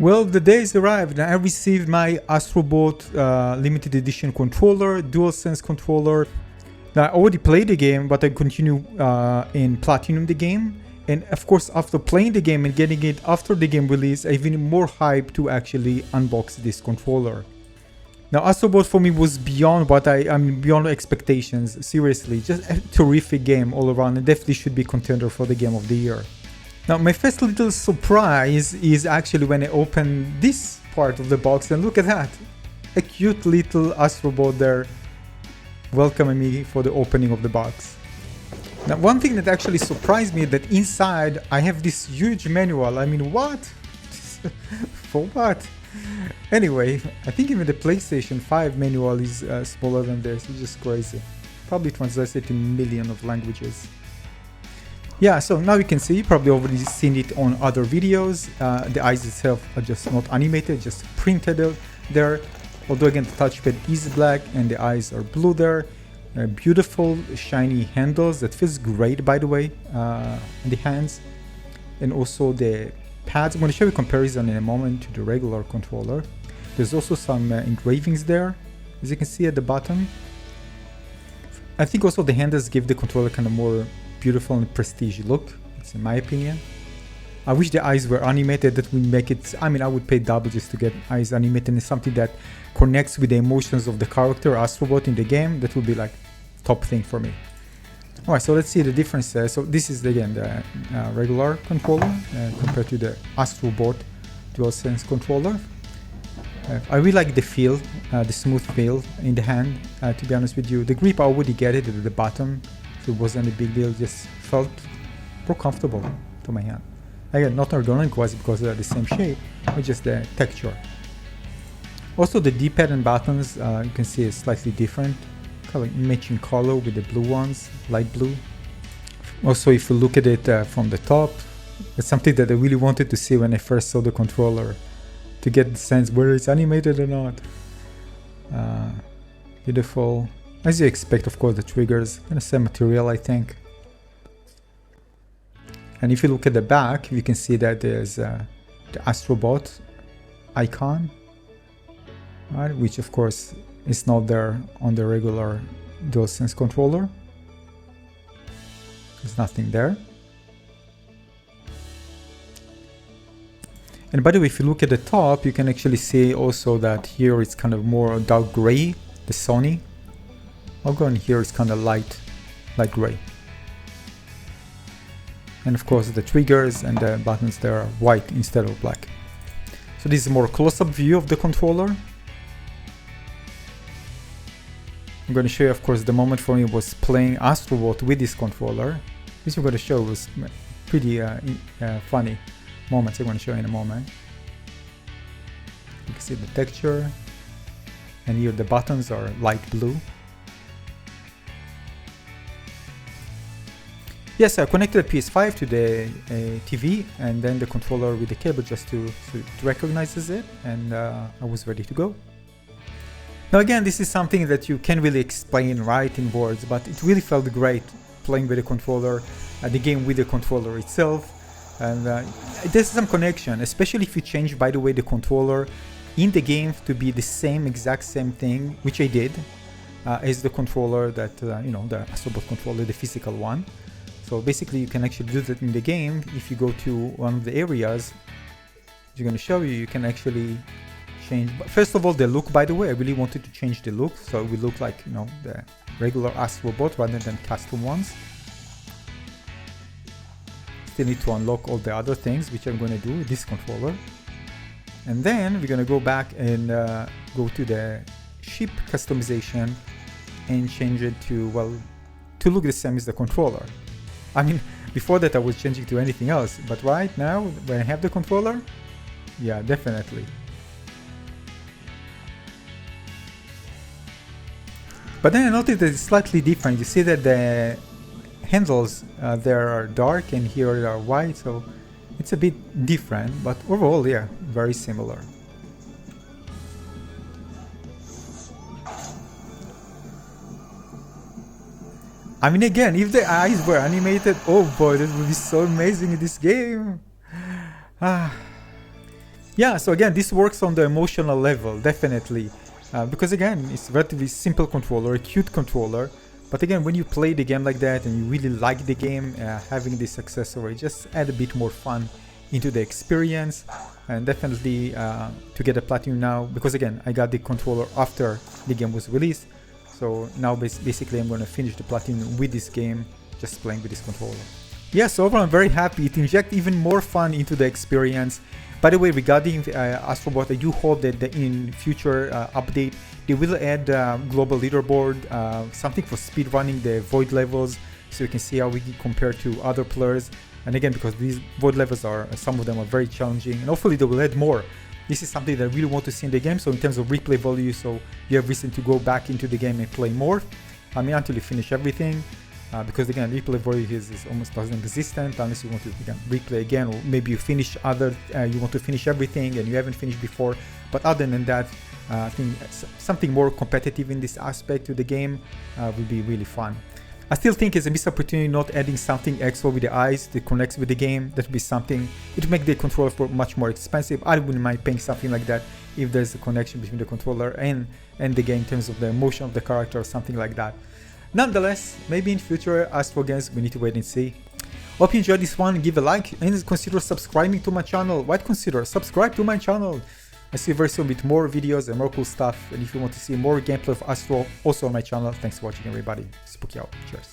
Well, the days arrived and I received my Astro Bot limited edition controller, DualSense controller. Now, I already played the game, but I continue in Platinum the game. And of course, after playing the game and getting it after the game release, I've been more hyped to actually unbox this controller. Now, Astro Bot for me was beyond what beyond expectations. Seriously, just a terrific game all around, and definitely should be contender for the game of the year. Now, my first little surprise is actually when I opened this part of the box, and look at that, a cute little Astro Bot there welcoming me for the opening of the box. Now, one thing that actually surprised me that inside I have this huge manual. I mean, what? For what? Anyway, I think even the PlayStation 5 manual is smaller than this. It's just crazy. Probably translated in millions of languages. Yeah, so now you can see, probably already seen it on other videos. The eyes itself are just not animated, just printed there. Although again, the touchpad is black and the eyes are blue there. Beautiful shiny handles that feels great, by the way, in the hands. And also the pads. I'm going to show you a comparison in a moment to the regular controller. There's also some engravings there, as you can see at the bottom. I think also the handles give the controller kind of more beautiful and prestige look. It's in my opinion. I wish the eyes were animated. That would make it, I mean, I would pay double just to get eyes animated, and it's something that connects with the emotions of the character Astro Bot in the game. That would be like top thing for me. Alright, so let's see the differences. So this is again the regular controller compared to the Astro Bot DualSense controller. I really like the feel, the smooth feel in the hand. To be honest with you, the grip I already get it at the bottom. So it wasn't a big deal, just felt more comfortable to my hand. Again, not ergonomic wise because they're the same shape, but just the texture. Also the D-pad and buttons, you can see is slightly different, kind of matching color with the blue ones, light blue. Also, if you look at it from the top, it's something that I really wanted to see when I first saw the controller, to get the sense whether it's animated or not. Beautiful. As you expect, of course, the triggers, kind of same material, I think. And if you look at the back, you can see that there's the Astro Bot icon, right? Which of course is not there on the regular DualSense controller. There's nothing there. And by the way, if you look at the top, you can actually see also that here it's kind of more dark gray, the Sony. Logo, and here it's kind of light gray. And of course the triggers and the buttons there are white instead of black. So this is a more close-up view of the controller. I'm going to show you, of course, the moment for me was playing Astro Bot with this controller. This I'm going to show was pretty funny moments I'm going to show you in a moment. You can see the texture, and here the buttons are light blue. Yes, I connected the PS5 to the TV and then the controller with the cable just to it recognizes it, and I was ready to go. Now again, this is something that you can't really explain right in words, but it really felt great playing with the controller, the game with the controller itself, and there's some connection, especially if you change, by the way, the controller in the game to be the exact same thing, which I did, as the controller that, you know, the Astro Bot controller, the physical one. So basically you can actually do that in the game. If you go to one of the areas, I'm going to show you, you can actually change. But first of all, the look, by the way, I really wanted to change the look. So it will look like, you know, the regular Astro Bot rather than custom ones. Still need to unlock all the other things, which I'm going to do with this controller. And then we're going to go back and go to the ship customization and change it to, well, to look the same as the controller. I mean, before that I was changing to anything else, but right now, when I have the controller, yeah, definitely. But then I noticed that it's slightly different. You see that the handles there are dark and here they are white, so it's a bit different, but overall, yeah, very similar. I mean, again, if the eyes were animated, oh boy, that would be so amazing in this game. Yeah, Yeah, so again, this works on the emotional level, definitely. Because again, it's a relatively simple controller, a cute controller. But again, when you play the game like that and you really like the game, having this accessory just add a bit more fun into the experience. And definitely to get a platinum now, because again, I got the controller after the game was released. So now basically I'm going to finish the platinum with this game, just playing with this controller. Yeah, so overall I'm very happy. It injects even more fun into the experience. By the way, regarding Astro Bot, I do hope that in future update, they will add global leaderboard, something for speedrunning the void levels, so you can see how we compare to other players. And again, because these void levels some of them are very challenging, and hopefully they will add more. This is something that I really want to see in the game, so in terms of replay value, so you have reason to go back into the game and play more. I mean, until you finish everything. Because again, replay value is almost non-existent unless you want to replay again, or maybe you finish you want to finish everything and you haven't finished before. But other than that, I think something more competitive in this aspect to the game will be really fun. I still think it's a missed opportunity not adding something extra with the eyes that connects with the game. That would be something. It would make the controller much more expensive. I wouldn't mind paying something like that if there's a connection between the controller and the game in terms of the emotion of the character or something like that. Nonetheless, maybe in future Astro games we need to wait and see. Hope you enjoyed this one, give a like and consider subscribing to my channel. Why consider? Subscribe to my channel. I see you very soon with more videos and more cool stuff, and if you want to see more gameplay of Astro also on my channel, thanks for watching everybody. Spooky out. Cheers.